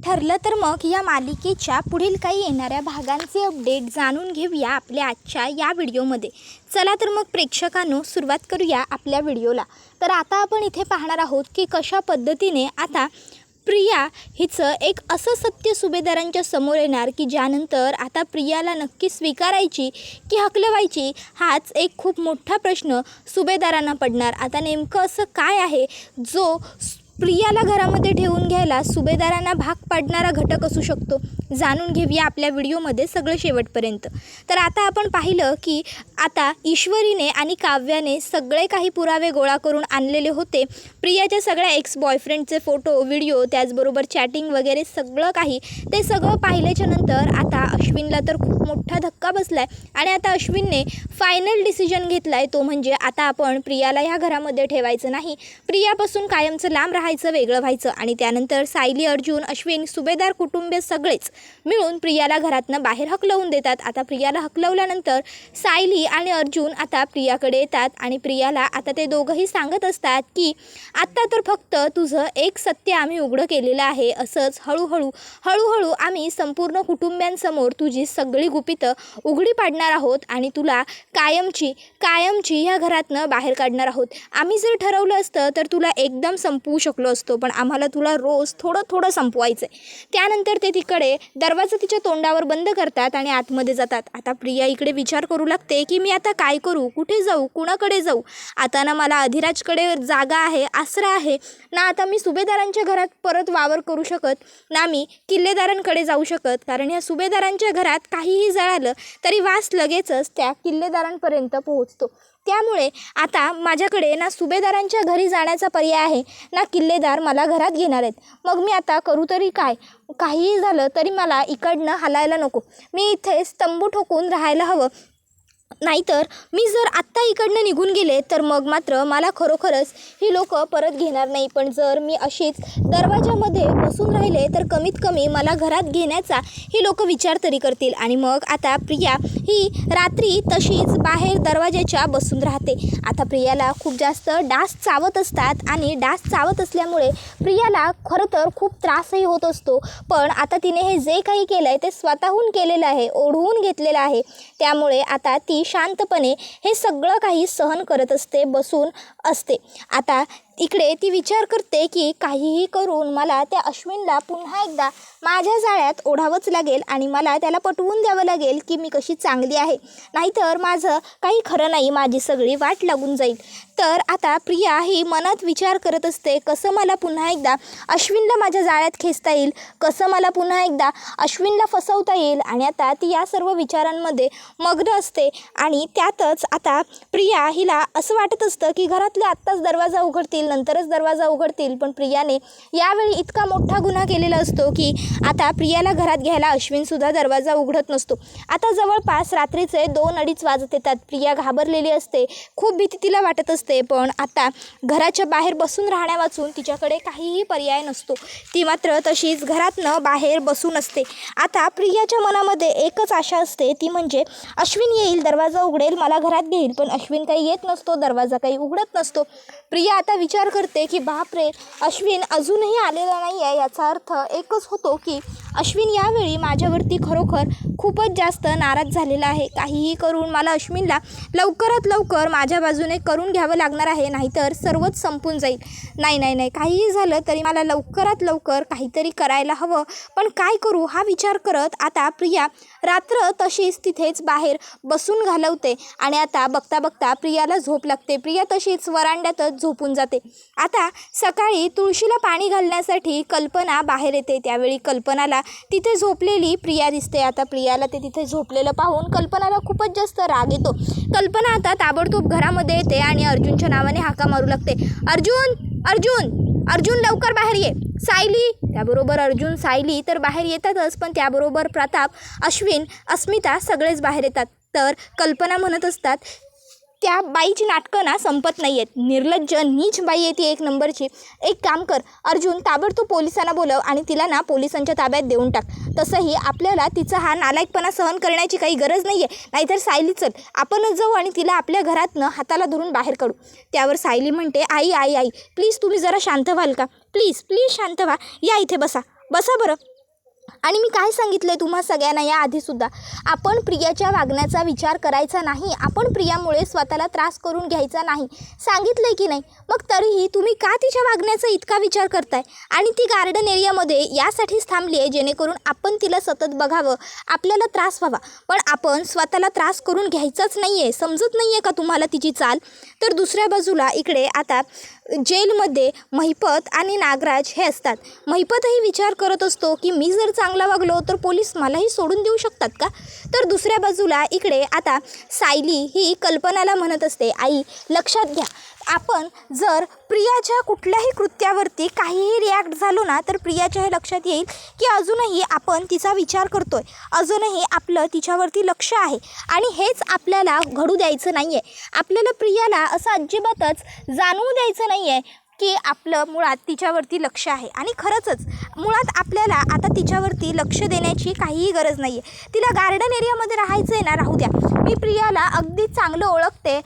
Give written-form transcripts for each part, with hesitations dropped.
ठरलं तर मग या मालिकेच्या पुढील काही येणाऱ्या भागांचे अपडेट जाणून घेऊया आपल्या आजच्या या व्हिडिओमध्ये। चला तर मग प्रेक्षकांनो सुरुवात करूया आपल्या व्हिडिओला। तर आता आपण इथे पाहणार आहोत की कशा पद्धतीने आता प्रिया हिचं एक असं सत्य सुभेदारांच्या समोर येणार की ज्यानंतर आता प्रियाला नक्की स्वीकारायची की हकलवायची हाच एक खूप मोठा प्रश्न सुभेदारांना पडणार। आता नेमकं असं काय आहे जो प्रियाला घरामध्ये ठेवून घ्यायला सुभेदारांना भाग पाडणारा घटक असू शकतो, जाणून घेऊया आपल्या व्हिडिओमध्ये सगळं शेवटपर्यंत। तर आता आपण पाहिलं की आता ईश्वरीने आणि काव्याने सगळे काही पुरावे गोळा करून आणलेले होते। प्रियाच्या सगळ्या एक्स बॉयफ्रेंडचे फोटो, व्हिडिओ, त्याचबरोबर चॅटिंग वगैरे सगळं काही ते सगळं पाहिल्याच्या नंतर आता अश्विनला तर खूप मोठा धक्का बसलाय आणि आता अश्विनने फायनल डिसिजन घेतलाय, तो म्हणजे आता आपण प्रियाला ह्या घरामध्ये ठेवायचं नाही, प्रियापासून कायमचं लांब राहायचं, वेगळं व्हायचं। आणि त्यानंतर सायली, अर्जुन, अश्विन, सुभेदार कुटुंबीय सगळेच मिळून प्रियाला घरातनं बाहेर हकलवून देतात। आता प्रियाला हकलवल्यानंतर सायली आणि अर्जुन आता प्रियाकडे येतात आणि प्रियाला आता ते दोघंही सांगत असतात की आत्ता तर फक्त तुझं एक सत्य आम्ही उघडं केलेलं आहे, असंच हळूहळू आम्ही संपूर्ण कुटुंबियांसमोर तुझी सगळी गुपितं उघडी पाडणार आहोत आणि तुला कायमची ह्या घरातनं बाहेर काढणार आहोत। आम्ही जर ठरवलं असतं तर तुला एकदम संपवू शकलो असतो, पण आम्हाला तुला रोज थोडं संपवायचं आहे। त्यानंतर ते तिकडे दरवाजा तिच्या तोंडावर बंद करतात आणि आतमध्ये जातात। आता प्रिया इकडे विचार करू लागते की मी आता काय करू, कुठे जाऊ, कुणाकडे जाऊ। आता ना मला अधिराजकडे जागा आहे, आसरा आहे ना, आता मी सुभेदारांच्या घरात परत वावर करू शकत ना, मी किल्लेदारांकडे जाऊ शकत, कारण या सुभेदारांच्या घरात काहीही जळालं तरी वास लगेचच त्या किल्लेदारांपर्यंत पोहोचतो। त्यामुळे आता माझ्याकडे ना सुभेदारांच्या घरी जाण्याचा पर्याय आहे ना किल्लेदार मला घरात घेणार आहेत। मग मी आता करू तरी काय? काहीही झालं तरी मला इकडनं हलायला नको, मी इथे तंबू ठोकून राहायला हवं, नाहीतर मी जर आत्ता इकडनं निघून गेले तर मग मात्र मला खरोखरच ही लोक परत घेणार नाही। पण जर मी अशीच दरवाजामध्ये बसून राहिले तर कमीत कमी मला घरात घेण्याचा ही लोक विचार तरी करतील। आणि मग आता प्रिया ही रात्री तशीच बाहेर दरवाजाच्या बसून राहते। आता प्रियाला खूप जास्त डास चावत असतात आणि डास चावत असल्यामुळे प्रियाला खरं तर खूप त्रासही होत असतो, पण आता तिने हे जे काही केलं आहे ते स्वतःहून केलेलं आहे, ओढवून घेतलेलं आहे। त्यामुळे आता ती शांतपणे हे सगळं काही सहन करत असते, बसून असते। आता इकडे ती विचार करते की काहीही करून मला त्या अश्विनला पुन्हा एकदा माझ्या जाळ्यात ओढावंच लागेल आणि मला त्याला पटवून द्यावं लागेल की मी कशी चांगली आहे, नाहीतर माझं काही खरं नाही, माझी सगळी वाट लागून जाईल। तर आता प्रिया ही मनात विचार करत असते कसं मला पुन्हा एकदा अश्विनला माझ्या जाळ्यात खेचता येईल, कसं मला पुन्हा एकदा अश्विनला फसवता येईल। आणि आता ती या सर्व विचारांमध्ये मग्न असते आणि त्यातच आता प्रिया हिला असं वाटत असतं की घरातले आत्ताच दरवाजा उघडतील, नंतरच दरवाजा उघडतील, पण प्रियाने यावेळी इतका मोठा गुन्हा केलेला असतो की आता प्रियाला घरात घ्यायला अश्विनसुद्धा दरवाजा उघडत नसतो। आता जवळपास रात्रीचे 2-2:30 वाजत येतात। प्रिया घाबरलेली असते, खूप भीती तिला वाटत असते, पण आता घराच्या बाहेर बसून राहण्या वाचून तिच्याकडे काहीही पर्याय नसतो। ती मात्र तशीच घरातनं बाहेर बसून असते। आता प्रियाच्या मनामध्ये एकच आशा असते, ती म्हणजे अश्विन येईल, दरवाजा उघडेल, मला घरात घेईल, पण अश्विन काही येत नसतो, दरवाजा काही उघडत नसतो। प्रिया आता विचार करते की बापरे, अश्विन अजूनही आलेला नाही आहे, याचा अर्थ एकच होतो की अश्विन यावेळी माझ्यावरती खरोखर खूपच जास्त नाराज झालेला आहे। काहीही करून मला अश्विनला लवकरात लवकर माझ्या बाजूने करून घ्यावं लागणार आहे, नाहीतर सर्वच संपून जाईल। नाही, काहीही झालं तरी मला लवकरात लवकर काहीतरी करायला हवं, पण काय करू हा विचार करत आता प्रिया रात्र तशीच तिथेच बाहेर बसून घालवते आणि आता बघता प्रियाला झोप लागते। प्रिया तशीच वरांड्यातच झोपून जाते। आता सकाळी तुळशीला पाणी घालण्यासाठी कल्पना बाहेर येते, त्यावेळी कल्पनाला तिथे झोपलेली प्रिया दिसते। आता प्रियाला ते तिथे झोपलेलं पाहून कल्पनाला खूपच जास्त राग येतो। कल्पना आता ताबडतोब घरामध्ये येते आणि अर्जुनच्या नावाने हाका मारू लागते, अर्जुन लवकर बाहेर ये। सायली, त्याबरोबर अर्जुन, सायली तर बाहेर येतातच, पण त्याबरोबर प्रताप, अश्विन, अस्मिता सगळेच बाहेर येतात। तर कल्पना म्हणत असतात त्या बाईची नाटकं ना संपत नाही आहेत, निर्लज्ज नीच बाई आहे ती एक नंबरची। एक काम कर अर्जुन, ताबडतोब पोलिसांना बोलव आणि तिला ना पोलिसांच्या ताब्यात देऊन टाक। तसंही आपल्याला तिचा हा नालायकपणा सहन करण्याची काही गरज नाही आहे, नाहीतर सायली चल आपणच जाऊ आणि तिला आपल्या घरातनं हाताला धरून बाहेर काढू। त्यावर सायली म्हणते आई प्लीज तुम्ही जरा शांत व्हाल का, प्लीज शांत व्हा, या इथे बसा बरं। आणि मी काय सांगितलं आहे तुम्हा सगळ्यांना या आधीसुद्धा, आपण प्रियाच्या वागण्याचा विचार करायचा नाही, आपण प्रियामुळे स्वतःला त्रास करून घ्यायचा नाही, सांगितलं आहे की नाही? मग तरीही तुम्ही का तिच्या वागण्याचा इतका विचार करताय? आणि ती गार्डन एरियामध्ये यासाठीच थांबली आहे जेणेकरून आपण तिला सतत बघावं, आपल्याला त्रास व्हावा. पण आपण स्वतःला त्रास करून घ्यायचाच नाही आहे. समजत नाही आहे का तुम्हाला तिची चाल? तर दुसऱ्या बाजूला इकडे आता जेलमध्ये महिपत आणि नागराज हे असतात. महिपतही विचार करत असतो की मी जर चांगला वागलो तर पोलीस मलाही सोडून देऊ शकतात का? तर दुसऱ्या बाजूला इकडे आता सायली ही कल्पनाला म्हणत असते, आई लक्षात घ्या, आपण जर प्रियाच्या कुठल्याही कृत्यावरती काहीही रिॲक्ट झालो ना तर प्रियाच्या हे लक्षात येईल की अजूनही आपण तिचा विचार करतोय, अजूनही आपलं तिच्यावरती लक्ष आहे. आणि हेच आपल्याला घडू द्यायचं नाही आहे. आपल्याला प्रियाला असं अजिबातच जाणवू द्यायचं नाही आहे की आपलं मुळात तिच्यावरती लक्ष आहे. आणि खरंच मुळात आपल्याला आता तिच्यावरती लक्ष देण्याची काहीही गरज नाही आहे. तिला गार्डन एरियामध्ये राहायचं आहे ना, राहू द्या. मी प्रियाला अगदी चांगलं ओळखते,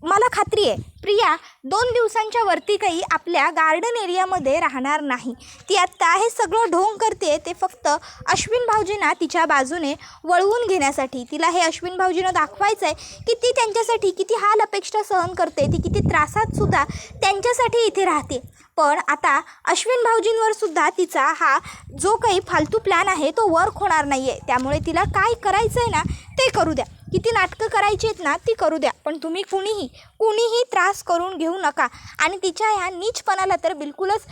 मला खात्री आहे प्रिया 2 दिवसांच्या वरती काही आपल्या गार्डन एरियामध्ये राहणार नाही. ती आत्ता हे सगळं ढोंग करते ते फक्त अश्विन भाऊजींना तिच्या बाजूने वळवून घेण्यासाठी. तिला हे अश्विन भाऊजींना दाखवायचं आहे की ती त्यांच्यासाठी किती हाल अपेक्षा सहन करते, ती किती त्रासातसुद्धा त्यांच्यासाठी इथे राहते. पण आता अश्विन भाऊजींवर सुद्धा तिचा हा जो काही फालतू प्लॅन आहे तो वर्क होणार नाही आहे. त्यामुळे तिला काय करायचं आहे ना ते करू द्या, किती नाटकं करायची आहेत ना ती करू द्या, पण तुम्ही कुणीही त्रास करून घेऊ नका आणि तिच्या ह्या नीचपणाला तर बिलकुलच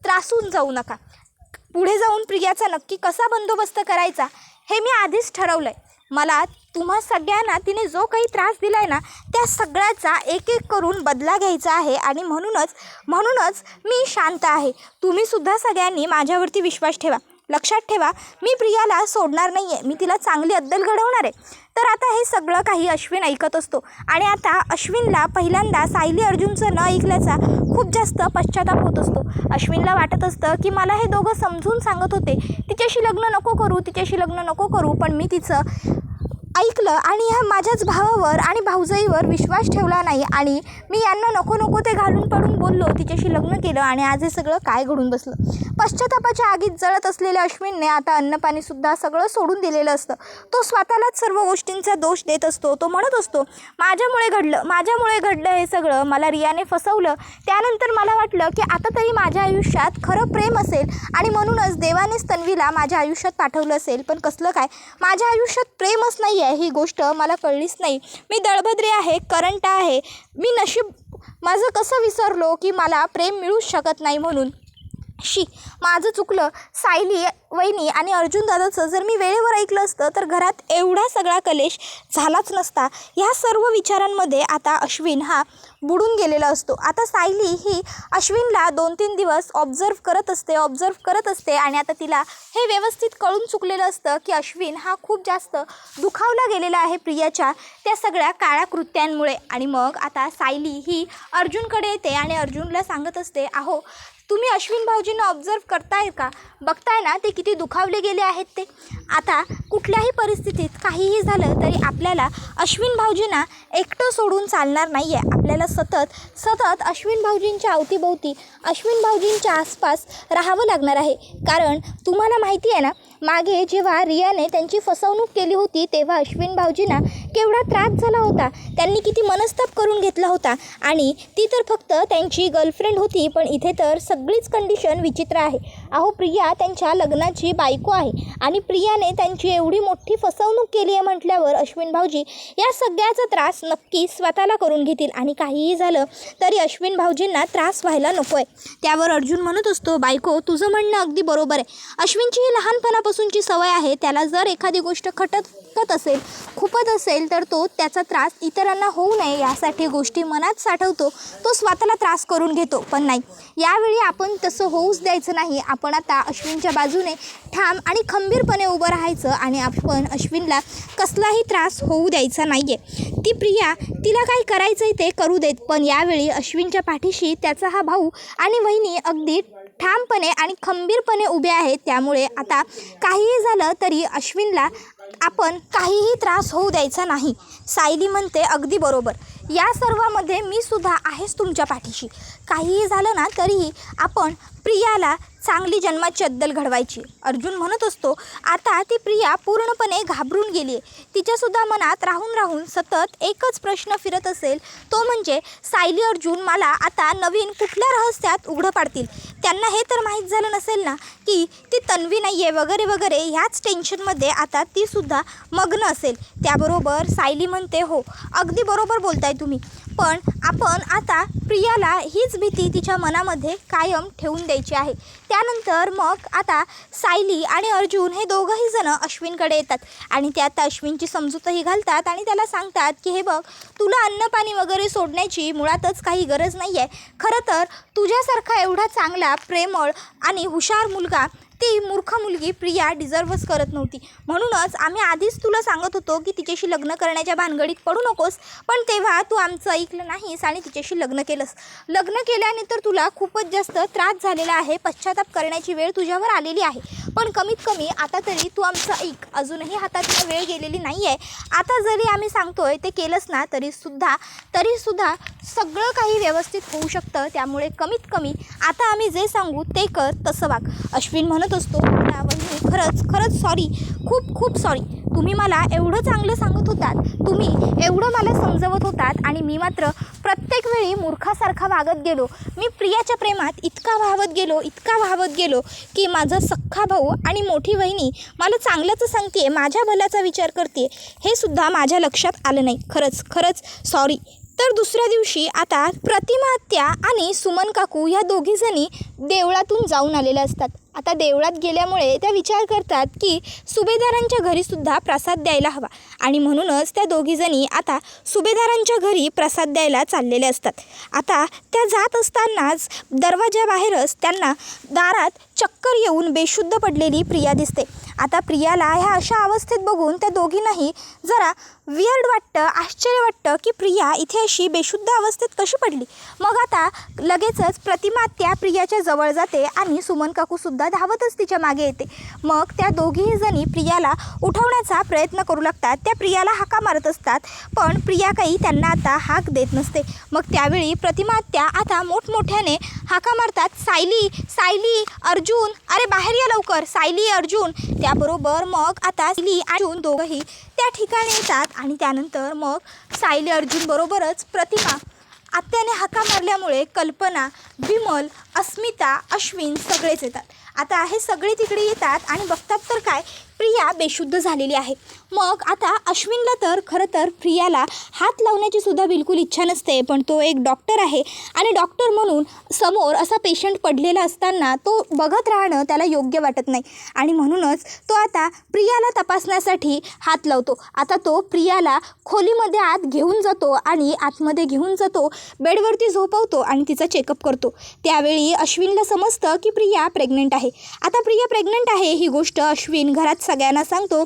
त्रासून जाऊ नका. पुढे जाऊन प्रियाचा नक्की कसा बंदोबस्त करायचा हे मी आधीच ठरवलं आहे. मला तुम्हा सगळ्यांना तिने जो काही त्रास दिला आहे ना त्या सगळ्याचा एक एक करून बदला घ्यायचा आहे आणि म्हणूनच मी शांत आहे. तुम्हीसुद्धा सगळ्यांनी माझ्यावरती विश्वास ठेवा. लक्षात ठेवा, मी प्रियाला सोडणार नाही आहे, मी तिला चांगली अद्दल घडवणार आहे. तर आता हे सगळं काही अश्विन ऐकत असतो आणि आता अश्विनला पहिल्यांदा सायली अर्जुनचं न ऐकल्याचा खूप जास्त पश्चाताप होत असतो. अश्विनला वाटत असतं की मला हे दोघं समजून सांगत होते तिच्याशी लग्न नको करू, पण मी तिचं ऐकलं आणि ह्या माझ्याच भावावर आणि भाऊजाईवर विश्वास ठेवला नाही आणि मी यांना नको ते घालून पडून बोललो, तिच्याशी लग्न केलं आणि आज हे सगळं काय घडून बसलं. पश्चातापाच्या आगीत जळत असलेल्या अश्विनने आता अन्नपाणीसुद्धा सगळं सोडून दिलेलं असतं. तो स्वतःलाच सर्व गोष्टींचा दोष देत असतो. तो म्हणत असतो, माझ्यामुळे घडलं हे सगळं, मला रियाने फसवलं, त्यानंतर मला वाटलं की आता तरी माझ्या आयुष्यात खरं प्रेम असेल आणि म्हणूनच देवानेच तन्वीला माझ्या आयुष्यात पाठवलं असेल. पण कसलं काय, माझ्या आयुष्यात प्रेमच नाही आहे ही गोष्ट मला कळलीच नाही. मी दळभद्रे आहे, करंट आहे, मी नशीब माझं कसं विसरलो की मला प्रेम मिळूच शकत नाही म्हणून. माझं चुकलं. सायली वहिनी आणि अर्जुन दादाचं जर मी वेळेवर ऐकलं असतं तर घरात एवढा सगळा कलेश झालाच नसता. ह्या सर्व विचारांमध्ये आता अश्विन हा बुडून गेलेला असतो. आता सायली ही अश्विनला 2-3 दिवस ऑब्झर्व करत असते आणि आता तिला हे व्यवस्थित कळून चुकलेलं असतं की अश्विन हा खूप जास्त दुखावला गेलेला आहे प्रियाच्या त्या सगळ्या काळ्या कृत्यांमुळे. आणि मग आता सायली ही अर्जुनकडे येते आणि अर्जुनला सांगत असते, अहो तुम्ही अश्विन भाऊजींना ऑब्झर्व करताय का, बघताय ना ते किती दुखावले गेले आहेत ते. आता कुठल्याही परिस्थितीत काहीही झालं तरी आपल्याला अश्विन भाऊजींना एकटं सोडून चालणार नाही आहे. आपल्याला सतत अश्विन भाऊजींच्या अवतीभोवती, अश्विन भाऊजींच्या आसपास राहावं लागणार आहे. कारण तुम्हाला माहिती आहे ना, मागे जेव्हा रियाने त्यांची फसवणूक केली होती तेव्हा अश्विन भाऊजींना केवढा त्रास झाला होता, त्यांनी किती मनस्ताप करून घेतला होता. आणि ती तर फक्त त्यांची गर्लफ्रेंड होती, पण इथे तर सगळीच कंडिशन विचित्र आहे. अहो प्रिया त्यांच्या लग्नाची बायको आहे आणि प्रियाने त्यांची एवढी मोठी फसवणूक केली आहे म्हटल्यावर अश्विन भाऊजी या सगळ्याचा त्रास नक्की स्वतःला करून घेतील आणि काहीही झालं तरी अश्विन भाऊजींना त्रास व्हायला नको आहे. त्यावर अर्जुन म्हणत असतो, बायको तुझं म्हणणं अगदी बरोबर आहे. अश्विनची ही लहानपणापासूनची सवय आहे, त्याला जर एखादी गोष्ट खटकत असेल, खुपत असेल तर तो त्याचा त्रास इतरांना होऊ नये यासाठी गोष्टी मनात साठवतो, तो स्वतःला त्रास करून घेतो. पण नाही, यावेळी आपण तसं होऊच द्यायचं नाही. आपण आता अश्विनच्या बाजूने ठाम आणि खंबीरपणे उभं राहायचं आणि आपण अश्विनला कसलाही त्रास होऊ द्यायचा नाही आहे. ती प्रिया तिला काय करायचं आहे ते करू देत, पण यावेळी अश्विनच्या पाठीशी त्याचा हा भाऊ आणि वहिनी अगदी ठामपणे आणि खंबीरपणे उभे आहेत. त्यामुळे आता काहीही झालं तरी अश्विनला आपण काहीही त्रास होऊ द्यायचा नाही. सायली म्हणते अगदी बरोबर, या सर्वामध्ये मी सुद्धा आहेच तुमच्या पाठीशी. काहीही झालं ना तरीही आपण प्रियाला चांगली जन्माची अद्दल घडवायची, अर्जुन म्हणत असतो. आता ती प्रिया पूर्णपणे घाबरून गेली आहे. तिच्यासुद्धा मनात राहून राहून सतत एकच प्रश्न फिरत असेल, तो म्हणजे सायली अर्जुन मला आता नवीन कुठल्या रहस्यात उघडं पाडतील. त्यांना हे तर माहीत झालं नसेल ना की ती तन्वी नाही आहे वगैरे वगैरे. ह्याच टेन्शनमध्ये आता तीसुद्धा मग्न असेल. त्याबरोबर सायली म्हणते, हो अगदी बरोबर बोलताय तुम्ही, पण आपण आता प्रियाला हीच भीती तिच्या मनामध्ये कायम ठेवून द्यायची आहे. त्यानंतर मग आता सायली आणि अर्जुन हे दोघंही जण अश्विनकडे येतात आणि ते आता अश्विनची समजूतही घालतात आणि त्याला सांगतात की हे बघ, तुला अन्नपाणी वगैरे सोडण्याची मुळातच काही गरज नाही आहे. खरं तर तुझ्यासारखा एवढा चांगला, प्रेमळ आणि हुशार मुलगा ती मूर्ख मुलगी प्रिया डिझर्वच करत नव्हती. म्हणूनच आम्ही आधीच तुला सांगत होतो की तिच्याशी लग्न करण्याच्या भानगडीत पडू नकोस, पण तेव्हा तू आमचं ऐकलं नाहीस आणि तिच्याशी लग्न केलंस. लग्न केल्याने तर तुला खूपच जास्त त्रास झालेला आहे, पश्चाताप करण्याची वेळ तुझ्यावर आलेली आहे. पण कमीत कमी आता तरी तू आमचं ऐक. अजूनही हातातून वेळ गेलेली नाही आहे. आता जरी आम्ही सांगतोय ते केलंस ना तरीसुद्धा सगळं काही व्यवस्थित होऊ शकतं. त्यामुळे कमीत कमी आता आम्ही जे सांगू ते कर, तसं वाग. अश्विन म्हणत असतो, वहिनी खरंच सॉरी, खूप सॉरी. तुम्ही मला एवढं चांगलं सांगत होतात, तुम्ही एवढं मला समजवत होतात आणि मी मात्र प्रत्येक वेळी मूर्खासारखा वागत गेलो. मी प्रियाच्या प्रेमात इतका वाहवत गेलो की माझा सख्खा भाऊ आणि मोठी वहिनी मला चांगल्याचं सांगते, माझ्या भल्याचा विचार करते, हे सुद्धा माझ्या लक्षात आलं नाही. खरंच सॉरी. तर दुसऱ्या दिवशी आता प्रतिमा आत्या आणि सुमन काकू ह्या दोघीजणी देवळातून जाऊन आलेल्या असतात. आता देवळात गेल्यामुळे त्या विचार करतात की सुभेदारांच्या घरीसुद्धा प्रसाद द्यायला हवा आणि म्हणूनच त्या दोघीजणी आता सुभेदारांच्या घरी प्रसाद द्यायला चाललेले असतात. आता त्या जात असतानाच दरवाजाबाहेरच त्यांना दारात चक्कर येऊन बेशुद्ध पडलेली प्रिया दिसते. आता प्रियाला ह्या अशा अवस्थेत बघून त्या दोघींनाही जरा वियर्ड वाटतं, आश्चर्य वाटतं की प्रिया इथे अशी बेशुद्ध अवस्थेत कशी पडली. मग आता लगेचच प्रतिमा त्या प्रियाच्या जवळ जाते आणि सुमन काकूसुद्धा धावतच तिच्या मागे येते. मग त्या दोघीही जणी प्रियाला उठवण्याचा प्रयत्न करू लागतात. त्या प्रियाला हाका मारत असतात, पण प्रिया काही त्यांना आता हाक देत नसते. मग त्यावेळी प्रतिमा त्या आता मोठमोठ्याने हाका मारतात, सायली अर्जुन, अरे बाहेर या लवकर, सायली अर्जुन. त्याबरोबर मग आता सायली आणि अर्जुन दोघंही त्या ठिकाणी येतात आणि त्यानंतर मग सायली अर्जुन बरोबरच प्रतिमा आत्याने हाका मारल्यामुळे कल्पना, विमल, अस्मिता, अश्विन सगळेच येतात. आता हे सगळे तिकडे येतात आणि बघतात तर काय, प्रिया बेशुद्ध झालेली आहे. मग आता अश्विनला तर खरं तर प्रियाला हात लावण्याची सुद्धा बिलकुल इच्छा नसते, पण तो एक डॉक्टर आहे आणि डॉक्टर म्हणून समोर असा पेशंट पडलेला असताना तो बघत राहणं त्याला योग्य वाटत नाही आणि म्हणूनच तो आता प्रियाला तपासण्यासाठी हात लावतो. आता तो प्रियाला खोलीमध्ये आत घेऊन जातो आणि आतमध्ये घेऊन जातो, बेडवरती झोपवतो आणि तिचा चेकअप करतो. त्यावेळी अश्विनला समजतं की प्रिया प्रेग्नंट आहे. आता प्रिया प्रेग्नंट आहे ही गोष्ट अश्विन घरात सगळ्यांना सांगतो.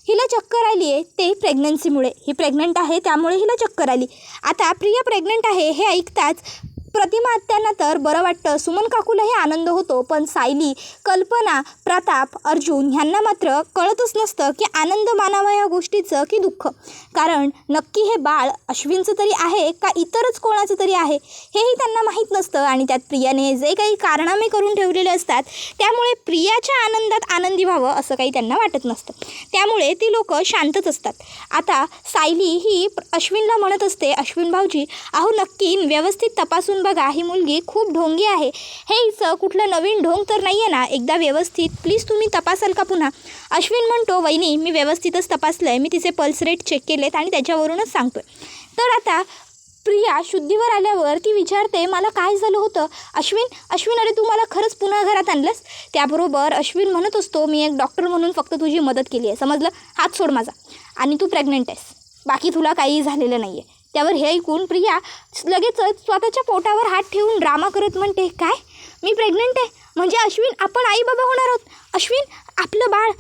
हिला चक्कर आली आहे ते प्रेग्नन्सीमुळे, ही प्रेग्नंट आहे त्यामुळे हिला चक्कर आली. आता प्रिया प्रेग्नंट आहे हे ऐकताच प्रतिमा आत्यांना तर बरं वाटतं, सुमन काकूलाही आनंद होतो, पण सायली, कल्पना, प्रताप, अर्जुन ह्यांना मात्र कळतच नसतं की आनंद मानावा या गोष्टीचं की दुःख. कारण नक्की हे बाळ अश्विनचं तरी आहे का इतरच कोणाचं तरी आहे हेही त्यांना माहीत नसतं आणि त्यात प्रियाने जे काही कारनामे करून ठेवलेले असतात त्यामुळे प्रियाच्या आनंदात आनंदी व्हावं असं काही त्यांना वाटत नसतं. त्यामुळे ती लोक शांतच असतात. आता सायली ही अश्विनला म्हणत असते, अश्विन भाऊजी अहो नक्की व्यवस्थित तपासून बघा, ही मुलगी खूप ढोंगी आहे, हे हिचं कुठलं नवीन ढोंग तर नाही आहे ना, एकदा व्यवस्थित प्लीज तुम्ही तपासाल का पुन्हा. अश्विन म्हणतो, वहिनी मी व्यवस्थितच तपासलं आहे, मी तिचे पल्स रेट चेक केलेत आणि त्याच्यावरूनच सांगतोय. तर आता प्रिया शुद्धीवर आल्यावर ती विचारते, मला काय झालं होतं अश्विन अरे तू मला खरंच पुन्हा घरात आणलंस. त्याबरोबर अश्विन म्हणत असतो, मी एक डॉक्टर म्हणून फक्त तुझी मदत केली आहे, समजलं, हात सोड माझा, आणि तू प्रेग्नंट आहेस, बाकी तुला काही झालेलं नाही आहे. त्यावर हे ऐकून प्रिया लगेचच स्वतःच्या पोटावर हात ठेवून ड्रामा करत म्हणते, काय मी प्रेग्नंट आहे म्हणजे अश्विन आपण आई बाबा होणार आहोत, अश्विन आपलं बाळ,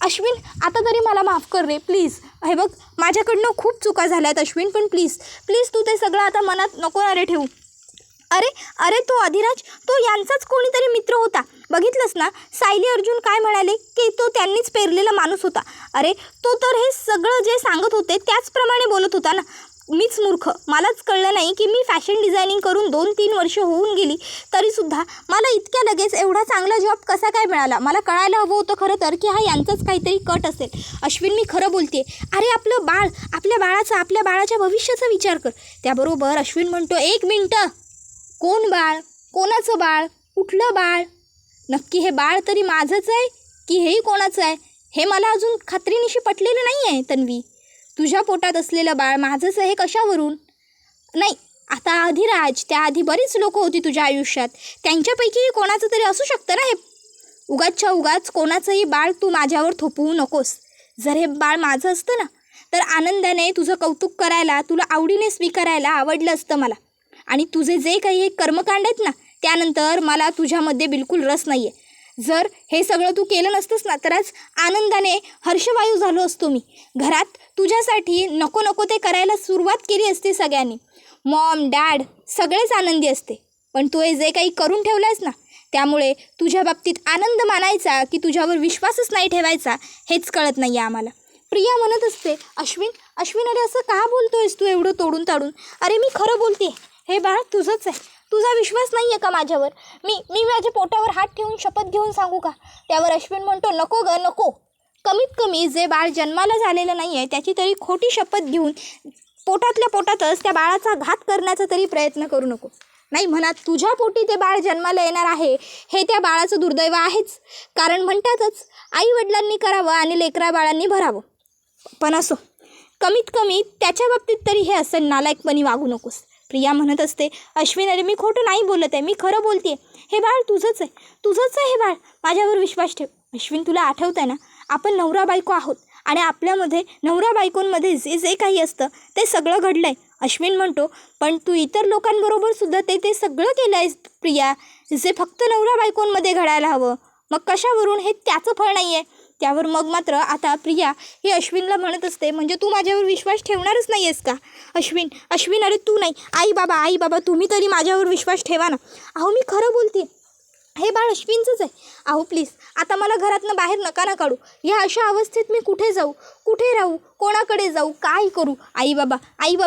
अश्विन आता तरी मला माफ कर रे प्लीज. हे बघ माझ्याकडनं खूप चुका झाल्या आहेत अश्विन, पण प्लीज तू ते सगळं आता मनात नको ना रे ठेवू. अरे तो अधिराज तो यांचाच कोणीतरी मित्र होता, बघितलंस ना, सायली अर्जुन काय म्हणाले की तो त्यांनीच पेरलेला माणूस होता. अरे तो तर हे सगळं जे सांगत होते त्याचप्रमाणे बोलत होता ना. मीच मूर्ख, मलाच कळलं नाही की मी फॅशन डिझायनिंग करून 2-3 वर्ष होऊन गेली तरीसुद्धा मला इतक्या लगेच एवढा चांगला जॉब कसा काय मिळाला. मला कळायला हवं होतं खरं तर की हा यांचाच काहीतरी कट असेल. अश्विन मी खरं बोलते. अरे आपलं बाळ, आपल्या बाळाच्या भविष्याचा विचार कर. त्याबरोबर अश्विन म्हणतो, 1 मिनटं, कोण बाळ, कोणाचं बाळ, कुठलं बाळ, नक्की हे बाळ तरी माझंच आहे की हेही कोणाचं आहे हे मला अजून खात्रीनिशी पटलेलं नाही आहे. तन्वी, तुझ्या पोटात असलेलं बाळ माझंच आहे कशावरून. नाही, आता अधिराज, त्याआधी बरीच लोक होती तुझ्या आयुष्यात, त्यांच्यापैकी कोणाचं तरी असू शकतं ना हे. उगाचच्या उगाच कोणाचंही बाळ तू माझ्यावर थोपवू नकोस. जर हे बाळ माझं असतं ना तर आनंदाने तुझं कौतुक करायला, तुला आवडीने स्वीकारायला आवडलं असतं मला. आणि तुझे जे काही हे कर्मकांड आहेत ना त्यानंतर मला तुझ्यामध्ये बिलकुल रस नाही आहे. जर हे सगळं तू केलं नसतंस ना तर आज आनंदाने हर्षवायू झालो असतो मी. घरात तुझ्यासाठी नको नको ते करायला सुरुवात केली असती सगळ्यांनी. मॉम, डॅड सगळेच आनंदी असते. पण तू हे जे काही करून ठेवलं आहेस ना त्यामुळे तुझ्या बाबतीत आनंद मानायचा की तुझ्यावर विश्वासच नाही ठेवायचा हेच कळत नाही आहे आम्हाला. प्रिया म्हणत असते, अश्विन अरे असं का बोलतोयस तू एवढं तोडून ताडून. अरे मी खरं बोलते, हे बाळ तुझंच आहे. तुझा विश्वास नाही आहे का माझ्यावर. मी माझ्या पोटावर हात ठेवून शपथ घेऊन सांगू का. त्यावर अश्विन म्हणतो, नको ग नको. कमीत कमी जे बाळ जन्माला झालेलं नाही आहे त्याची तरी खोटी शपथ घेऊन पोटातल्या पोटातच त्या बाळाचा घात करण्याचा तरी प्रयत्न करू नको. नाही म्हणा, तुझ्या पोटी ते बाळ जन्माला येणार आहे हे त्या बाळाचं दुर्दैव आहेच. कारण म्हणतातच आईवडिलांनी करावं आणि लेकरा बाळांनी भरावं. पण असो, कमीत कमी त्याच्या बाबतीत तरी हे असं नालायकपणी वागू नकोस. प्रिया म्हणत असते, अश्विन अरे मी खोटं नाही बोलत आहे, मी खरं बोलते. हे बाळ तुझंच आहे हे बाळ, माझ्यावर विश्वास ठेव. अश्विन तुला आठवतं आहे ना, आपण नवरा बायको आहोत आणि आपल्यामध्ये नवरा बायकोंमध्ये जे जे काही असतं ते सगळं घडलं आहे. अश्विन म्हणतो, पण तू इतर लोकांबरोबर सुद्धा ते सगळं केलं आहेस प्रिया, जे फक्त नवरा बायकोंमध्ये घडायला हवं. मग कशावरून हे त्याचं फळ नाही आहे. त्यावर मग मात्र आता प्रिया ही अश्विनला म्हणत असते, म्हणजे तू माझ्यावर विश्वास ठेवणारच नाही आहेस का. अश्विन अरे तू नाही, आई बाबा तुम्ही तरी माझ्यावर विश्वास ठेवा ना. अहो मी खरं बोलते, हे बाळ अश्विनचंच आहे. अहो प्लीज आता मला घरातनं बाहेर नका ना काढू. ह्या अशा अवस्थेत मी कुठे जाऊ, कुठे राहू, कोणाकडे जाऊ, काय करू. आई बाबा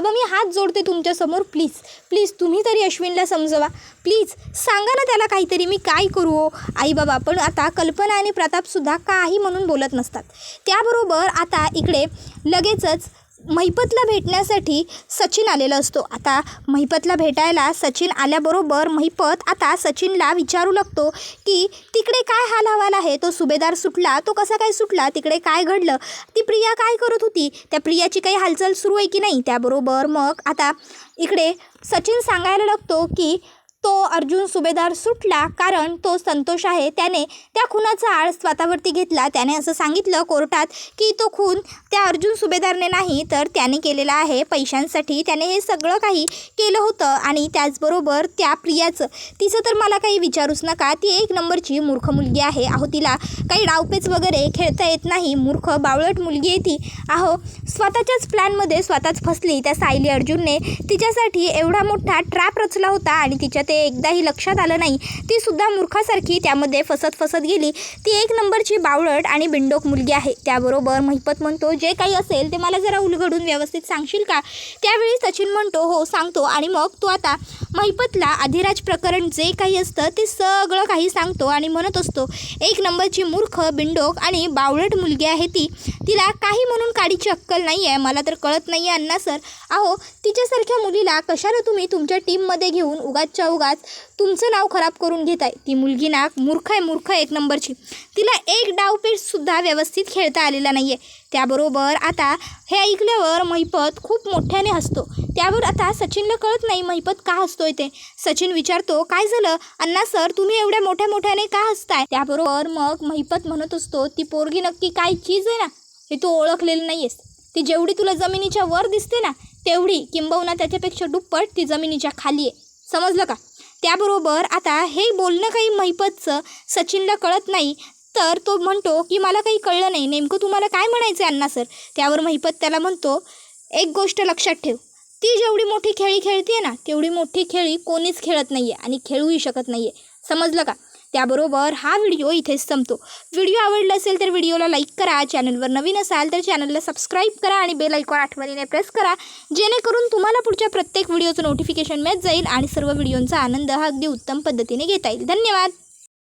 मी हात जोडते तुमच्यासमोर. प्लीज तुम्ही तरी अश्विनला समजवा. प्लीज सांगा ना त्याला काहीतरी, मी काय करू हो आई बाबा. पण आता कल्पना आणि प्रतापसुद्धा काही म्हणून बोलत नसतात. त्याबरोबर आता इकडे लगेचच महिपतला भेटण्यासाठी सचिन आलेला असतो. आता महिपतला भेटायला सचिन आल्याबरोबर महिपत आता सचिनला विचारू लागतो की तिकडे काय हाल हवाल आहे. तो सुभेदार सुटला, तो कसा काय सुटला, तिकडे काय घडलं, ती प्रिया काय करत होती, त्या प्रियाची काही हालचाल सुरू आहे की नाही. त्याबरोबर मग आता इकडे सचिन सांगायला लागतो की तो अर्जुन सुभेदार सुटला कारण तो संतोष आहे त्याने त्या खुनाचा आळ स्वतःवरती घेतला. त्याने असं सांगितलं कोर्टात की तो खून त्या अर्जुन सुभेदारने नाही तर त्याने केलेला आहे पैशांसाठी. त्याने हे सगळं काही केलं होतं. आणि त्याचबरोबर त्या प्रियाचं, तिचं तर मला काही विचारूच नका, ती 1 नंबरची मूर्ख मुलगी आहे. अहो तिला काही डावपेच वगैरे खेळता येत नाही. मूर्ख बावळट मुलगी आहे ती. अहो स्वतःच्याच प्लॅनमध्ये स्वतःच फसली. त्या सायली अर्जुनने तिच्यासाठी एवढा मोठा ट्रॅप रचला होता आणि तिच्या ते एकदाही लक्षात आलं नाही. ती सुद्धा मूर्खासारखी त्यामध्ये फसत गेली. ती 1 नंबरची बावळट आणि बिंडोक मुलगी आहे. त्याबरोबर महिपत म्हणतो, जे काही असेल ते मला जरा उलगडून व्यवस्थित सांगशील का. त्यावेळी सचिन म्हणतो, हो सांगतो. आणि मग तो आता महिपतला अधिराज प्रकरण जे काही असतं ते सगळं काही सांगतो आणि म्हणत असतो, 1 नंबरची मूर्ख बिंडोक आणि बावळट मुलगी आहे ती. तिला काही म्हणून काडीची अक्कल नाही आहे. मला तर कळत नाही आहे अण्णा सर. अहो तिच्यासारख्या मुलीला कशाला तुम्ही तुमच्या टीममध्ये घेऊन उगाचच्या उगाच तुमचं नाव खराब करून घेताय. ती मुलगी ना मूर्ख आहे 1 नंबरची. तिला एक डावपेचसुद्धा व्यवस्थित खेळता आलेला नाही आहे. त्याबरोबर आता हे ऐकल्यावर महिपत खूप मोठ्याने हसतो. त्यावर आता सचिनला कळत नाही महिपत का हसतोय ते. सचिन विचारतो, काय झालं अण्णा सर, तुम्ही एवढ्या मोठ्याने का हसताय. त्याबरोबर मग महिपत म्हणत असतो, ती पोरगी नक्की काय चीज आहे ना हे तू ओळखलेलं नाही आहेस. ती जेवढी तुला जमिनीच्या वर दिसते ना तेवढी किंबहुना त्याच्यापेक्षा दुप्पट ती जमिनीच्या खाली आहे. समजलं का. त्याबरोबर आता हे बोलणं काही महिपतचं सचिनला कळत नाही. तर तो म्हणतो की मला काही कळलं नाही, नेमकं तुम्हाला काय म्हणायचं आहे अण्णा सर. त्यावर महिपत त्याला म्हणतो, एक गोष्ट लक्षात ठेव, ती जेवढी मोठी खेळी खेळते ना तेवढी मोठी खेळी कोणीच खेळत नाही आहे आणि खेळूही शकत नाही आहे. समजलं का. त्याबरोबर हा व्हिडिओ इथेच संपतो. व्हिडिओ आवडला असेल तर व्हिडिओला लाईक करा, चॅनलवर नवीन असाल तर चॅनलला सबस्क्राईब करा आणि बेल आयकॉन आठवणीने प्रेस करा, जेणेकरून तुम्हाला पुढच्या प्रत्येक व्हिडिओचं नोटिफिकेशन मिळत जाईल आणि सर्व व्हिडिओंचा आनंद हा अगदी उत्तम पद्धतीने घेता येईल. धन्यवाद.